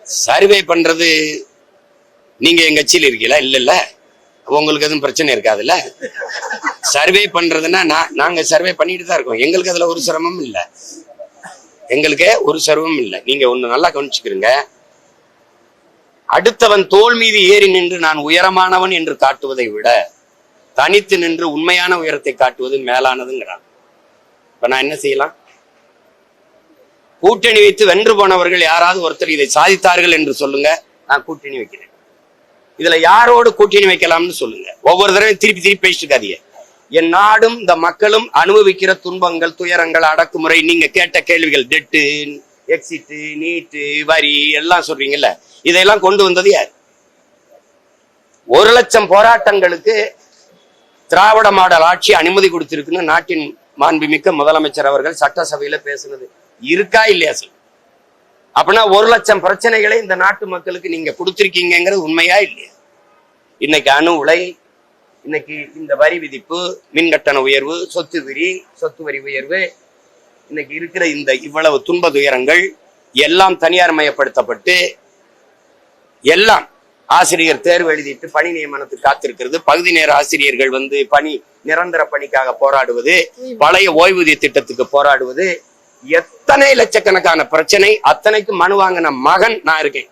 Survey பண்றது நீங்க எங்க கட்சியில் இருக்கீங்களா? இல்ல உங்களுக்கு எதுவும் பிரச்சனை இருக்காதுல்ல. சர்வே பண்றதுன்னா நாங்க சர்வே பண்ணிட்டு தான் இருக்கோம். எங்களுக்கு அதுல ஒரு சிரமமும் இல்லை. எங்களுக்கு ஒரு சிரமமும் இல்லை. நீங்க ஒண்ணு நல்லா கவனிச்சுக்கிறீங்க. அடுத்தவன் தோல் மீது ஏறி நின்று நான் உயரமானவன் என்று காட்டுவதை விட தனித்து நின்று உண்மையான உயரத்தை காட்டுவது மேலானதுங்கிறான். இப்ப நான் என்ன செய்யலாம்? கூட்டணி வைத்து வென்று போனவர்கள் யாராவது ஒருத்தர் இதை சாதித்தார்கள் என்று சொல்லுங்க, நான் கூட்டணி வைக்கிறேன். இதுல யாரோடு கூட்டணி வைக்கலாம்னு சொல்லுங்க. ஒவ்வொரு தடவை திருப்பி பேசிட்டு இருக்காதீங்க. என் நாடும் இந்த மக்களும் அனுபவிக்கிற துன்பங்கள், துயரங்கள், அடக்குமுறை, நீங்க கேட்ட கேள்விகள், டெட்டு, எக்ஸிட்டு, நீட்டு, வரி எல்லாம் சொல்றீங்கல்ல, இதையெல்லாம் கொண்டு வந்தது யார்? 1,00,000 போராட்டங்களுக்கு திராவிட மாடல் ஆட்சி அனுமதி கொடுத்திருக்குன்னு நாட்டின் மாண்புமிக்க முதலமைச்சர் அவர்கள் சட்டசபையில பேசுனது இருக்கா இல்லையா சார்? அப்படின்னா 1,00,000 பிரச்சனைகளை இந்த நாட்டு மக்களுக்கு நீங்க கொடுத்திருக்கீங்கிறது உண்மையா இல்லையா? இன்னைக்கு அணு உலை, இன்னைக்கு இந்த வரி விதிப்பு, மின் கட்டண உயர்வு, சொத்து வரி உயர்வு, இன்னைக்கு இருக்கிற இந்த இவ்வளவு துன்ப துயரங்கள் எல்லாம் தனியார் மயப்படுத்தப்பட்டு, எல்லாம் ஆசிரியர் தேர்வு எழுதிட்டு பணி நியமனத்துக்கு காத்திருக்கிறது, பகுதி நேர ஆசிரியர்கள் பணி நிரந்தர பணிக்காக போராடுவது, பழைய ஓய்வூதிய திட்டத்துக்கு போராடுவது, எத்தனை லட்சக்கணக்கான பிரச்சனை. அத்தனைக்கு மனு வாங்கின மகன் நான் இருக்கேன்.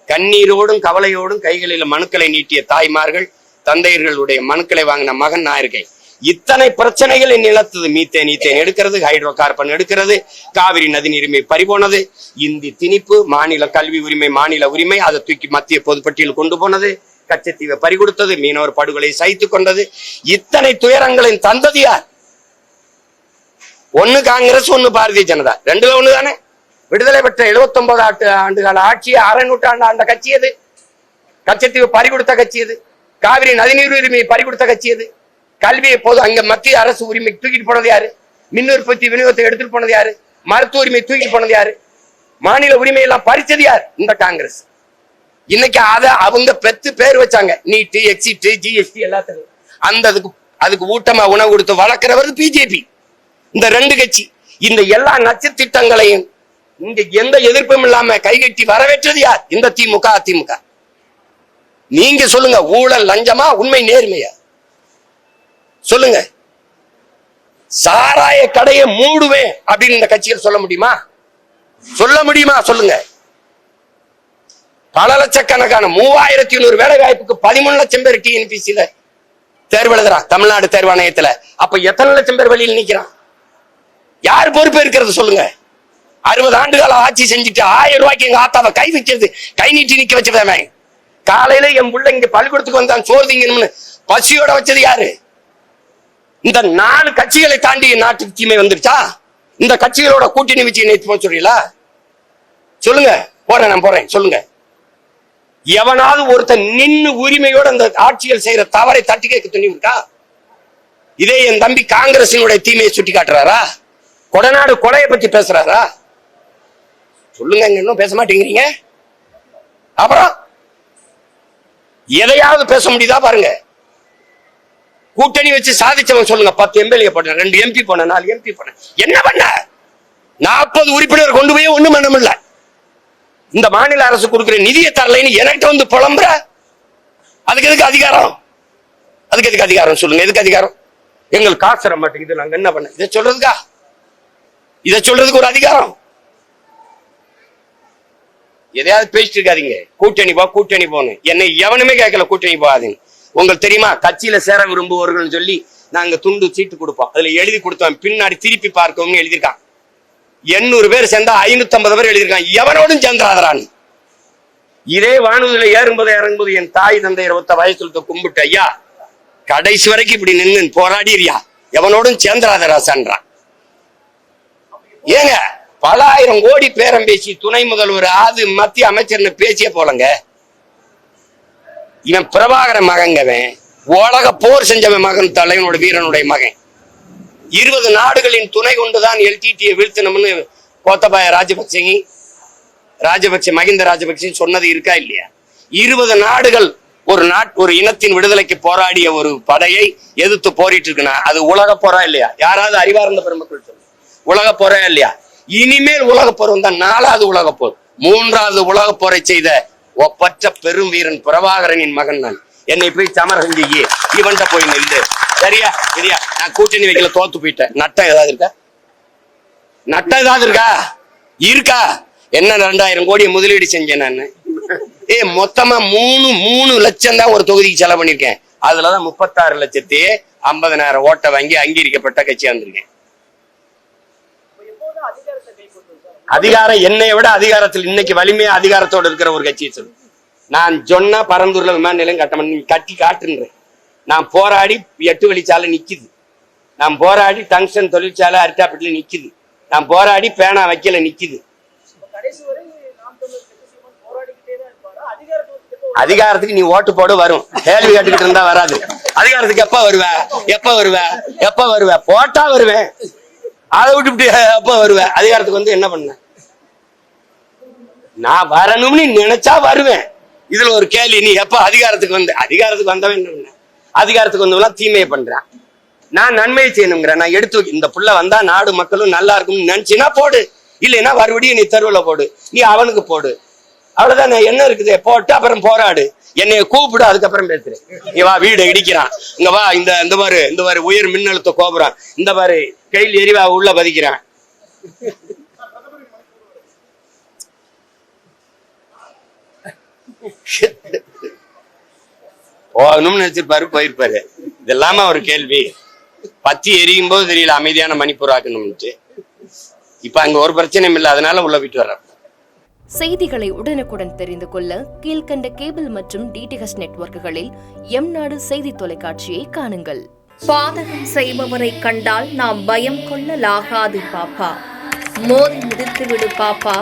கண்ணீரோடும் கவலையோடும் கைகளில் மனுக்களை நீட்டிய தாய்மார்கள், தந்தையர்களுடைய மனுக்களை வாங்கின மகன் நான் இருக்கேன். இத்தனை பிரச்சனைகளை நிலத்தது. மீத்தேன் எடுக்கிறது, ஹைட்ரோ கார்பன் எடுக்கிறது, காவிரி நதிநீர் உரிமை பறிபோனது, இந்தி திணிப்பு, மாநில கல்வி உரிமை, மாநில உரிமை, அதை தூக்கி மத்திய பொதுப்பட்டியல் கொண்டு போனது, கச்சத்தீவை பறிகொடுத்தது, மீனவர் படுகொலை சகித்து கொண்டது. இத்தனை துயரங்களின் தந்தது யார்? ஒண்ணு காங்கிரஸ், ஒண்ணு பாரதிய ஜனதா, ரெண்டுல ஒண்ணு தானே. விடுதலை பெற்ற 79 ஆண்டுகால ஆட்சியை அரை நூற்றாண்டு ஆண்ட கட்சி எது? கச்சத்தீவு பறிகொடுத்த கட்சி எது? காவிரி நதிநீர் உரிமையை பறிகொடுத்த கட்சி எது? கல்வியை போது அங்க மத்திய அரசு உரிமை தூக்கிட்டு போனது யாரு? மின் உற்பத்தி விநியோகத்தை எடுத்துட்டு போனது யாரு? மருத்துவ உரிமை தூக்கிட்டு போனது யாரு? மாநில உரிமை எல்லாம் பறிச்சது யார்? இந்த காங்கிரஸ். இன்னைக்கு அதை அவங்க பெத்து பேர் வச்சாங்க. நீட்டு, எக்ஸிட், ஜிஎஸ்டி எல்லாத்துக்கும் அதுக்கு ஊட்டமா உணவு கொடுத்து வளர்க்கிறவர் பிஜேபி. இந்த ரெண்டு கட்சி இந்த எல்லா நச்சு திட்டங்களையும் இங்க எந்த எதிர்ப்பும் இல்லாம கைகட்டி வரவேற்றது யார்? இந்த திமுக, அதிமுக. நீங்க சொல்லுங்க, ஊழல் லஞ்சமா, உண்மை நேர்மையா? சொல்லுங்க. சாராய கடையை மூடுவேன் அப்படின்னு இந்த கட்சிகள் சொல்ல முடியுமா? சொல்லுங்க. பல லட்சக்கணக்கான 3100 வேலை வாய்ப்புக்கு 13 லட்சம் பேர் டிஎன்பிசில தேர்வு எழுதுறான் தமிழ்நாடு தேர்வாணையத்துல. அப்ப எத்தனை லட்சம் பேர் வெளியில் நிக்கிறான்? யார் பொறுப்பு இருக்கிறது சொல்லுங்க? 60 ஆண்டுகால ஆட்சி செஞ்சுட்டு 1000 ரூபாய்க்கு எங்க ஆத்தாவை கை நீட்டி நிக்க வச்சவன். காலையில என் பிள்ளை இங்க பள்ளிக்கூடத்துக்கு வந்தான் சோறு திங்கணும்னு பசியோட வச்சது யாரு? இந்த 4 கட்சிகளை தாண்டி நாட்டுக்கு தீமை வந்துருச்சா? இந்த கட்சிகளோட கூட்டணி வச்சு நேற்று போக சொல்றீங்களா? சொல்லுங்க. நான் போறேன். சொல்லுங்க. எவனாவது ஒருத்தன் நின்னு உரிமையோட அந்த ஆட்சிகள் செய்யற தவறை தட்டி கேட்க துணி இருக்கா? இதே என் தம்பி காங்கிரசினுடைய தீமையை சுட்டி காட்டுறாரா? கொடநாடு கொலையை பத்தி பேசுறாரா? சொல்லுங்க. இன்னும் பேச மாட்டேங்கிறீங்க. அப்புறம் எதையாவது பேச முடியுதா பாருங்க. கூட்டணி வச்சு சாதிச்சவன் சொல்லுங்க. 10 எம்எல்ஏ போன, 2 எம்பி போன, 4 எம்பி போன, என்ன பண்ண? 40 உறுப்பினர் கொண்டு போய் ஒண்ணும் பண்ண முடியல. இந்த மாநில அரசு கொடுக்கிற நிதியை தரலைன்னு என்கிட்ட புலம்புற. அதுக்கு எதுக்கு அதிகாரம்? சொல்லுங்க. எதுக்கு அதிகாரம்? எங்களுக்கு காசு தர மாட்டேங்குது, நாங்க என்ன பண்ண? இதை சொல்றதுக்கு ஒரு அதிகாரம்? எதையாவது பேசிட்டு இருக்காதீங்க. கூட்டணி போன்னு என்னை எவனுமே கேட்கல. கூட்டணி போகாதீங்க. உங்களுக்கு தெரியுமா, கட்சியில சேர விரும்புவர்கள் சொல்லி நாங்க துண்டு சீட்டு கொடுப்போம். அதுல எழுதி கொடுத்தோம், பின்னாடி திருப்பி பார்க்கவும் எழுதியிருக்கான். 800 பேர் சேர்ந்தா 550 பேர் எழுதியிருக்கான். எவனோடும் சேர்ந்தாதரான்னு. இதே வானூர்தியில ஏறும்போது இறங்கும்போது என் தாய் தந்தையர் ஒத்த வயசுல கும்பிட்டு, ஐயா கடைசி வரைக்கும் இப்படி நின்று போராடிறியா, எவனோடும் சேர்ந்துராதராசான்றான். ஏங்க, பல ஆயிரம் கோடி பேரம் பேசி துணை முதல்வர் மத்திய அமைச்சர்னு பேசிய போலங்க. இவன் பிரபாகர மகங்கவன், உலக போர் செஞ்சவன் மகன், தலைவனோட வீரனுடைய மகன். 20 நாடுகளின் துணை கொண்டுதான் எல்டிடியை வீழ்த்தணும்னு கோத்தபாய ராஜபக்சே மகிந்த ராஜபக்சே சொன்னது இருக்கா இல்லையா? 20 நாடுகள் ஒரு இனத்தின் விடுதலைக்கு போராடிய ஒரு படையை எதிர்த்து போரிட்டு இருக்குன்னா அது உலக போரா இல்லையா? யாராவது அறிவார்ந்த பெருமக்கள் சொல்லு. உலக போரா இல்லையா? இனிமேல் உலக போர் வந்தா 4வது உலக போர். மூன்றாவது உலக போரை செய்த ஒப்பற்ற பெரும் வீரன் பிரபாகரனின் மகன் நான். என்னை போய் சமரசஞ்சி இவன்ட்ட போய் நின்று சரியா சரியா நான் கூட்டணி வைக்கல, தோத்து போயிட்டேன். நட்டம் ஏதாவது இருக்கா? நட்டம் ஏதாவது இருக்கா? என்ன 2000 கோடி முதலீடு செஞ்சேன் நான். மொத்தமா 3 லட்சம் தான் ஒரு தொகுதிக்கு செலவு பண்ணிருக்கேன். அதுலதான் 36,50,000 ஓட்டை வாங்கி அங்கீகரிக்கப்பட்ட கட்சியா இருந்திருக்கேன். அதிகாரம் என்னை விட அதிகாரத்தில் இன்னைக்கு வலிமையா அதிகாரத்தோடு இருக்கிற ஒரு கட்சியை சொல்லு. நான் சொன்னா பரந்தூர்ல விமான நிலையம் கட்டி காட்டுன்றேன். நான் போராடி 8 வழிச்சாலை நிக்குது. நான் போராடி டங்ஸ்டன் தொழிற்சாலை அரிட்டாப்பட்டில நிக்குது. நான் போராடி பேனா வைக்கல நிக்குது. அதிகாரத்துக்கு நீ ஓட்டு போட வரும், கேள்வி கேட்டுக்கிட்டு இருந்தா வராது. அதிகாரத்துக்கு எப்ப வருவ போட்டா வருவேன். அதை விட்டு எப்ப வருவேன்? அதிகாரத்துக்கு என்ன பண்ண? நான் வரணும்னு நினைச்சா வருவேன். இதுல ஒரு கேள்வி, நீ எப்ப அதிகாரத்துக்கு வந்தவன் என்ன பண்ண? அதிகாரத்துக்கு வந்தவெல்லாம் தீமையை பண்றான். நான் நன்மையை செய்யணுங்கிறேன். நான் எடுத்து இந்த புள்ள வந்தா நாடு மக்களும் நல்லா இருக்கும்னு நினைச்சினா போடு, இல்லைன்னா மறுபடியும் நீ தெருவுல போடு, நீ அவனுக்கு போடு. அவ்வளவுதான். என்ன இருக்குது? போட்டு அப்புறம் போராடு, என்னைய கூப்பிடு, அதுக்கப்புறம் பேசுறேன். நீ வா, வீடு இடிக்கிறான், இங்க வா, இந்த பாரு உயர் மின்னழுத்த கோபுரம், இந்த பாரு கையில் எரிவா உள்ள பதிக்கிறான். போகணும்னு நினைச்சிருப்பாரு, போயிருப்பாரு. இதெல்லாம ஒரு கேள்வி. பத்தி எரியும் போது தெரியல அமைதியான மணிப்பூர் ஆக்கணும்னுட்டு. இப்ப அங்க ஒரு பிரச்சனையும் இல்லை, அதனால உள்ள விட்டு வர. செய்திகளை உடனுக்குடன் தெரிந்து கொள்ள கீழ்கண்ட கேபிள் மற்றும் டிடிஹெச் நெட்வொர்க்குகளில் எம்நாடு செய்தி தொலைக்காட்சியை காணுங்கள். பாதகம் செய்பவரை கண்டால் நாம் பயம் கொள்ளலாகாது பாப்பா. மோதி மிதித்து விடு பாப்பா,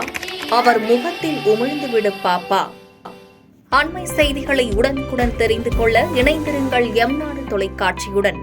அவர் முகத்தில் உமிழ்ந்து விடு பாப்பா. அண்மை செய்திகளை உடனுக்குடன் தெரிந்து கொள்ள இணைந்திருங்கள் எம்நாடு தொலைக்காட்சியுடன்.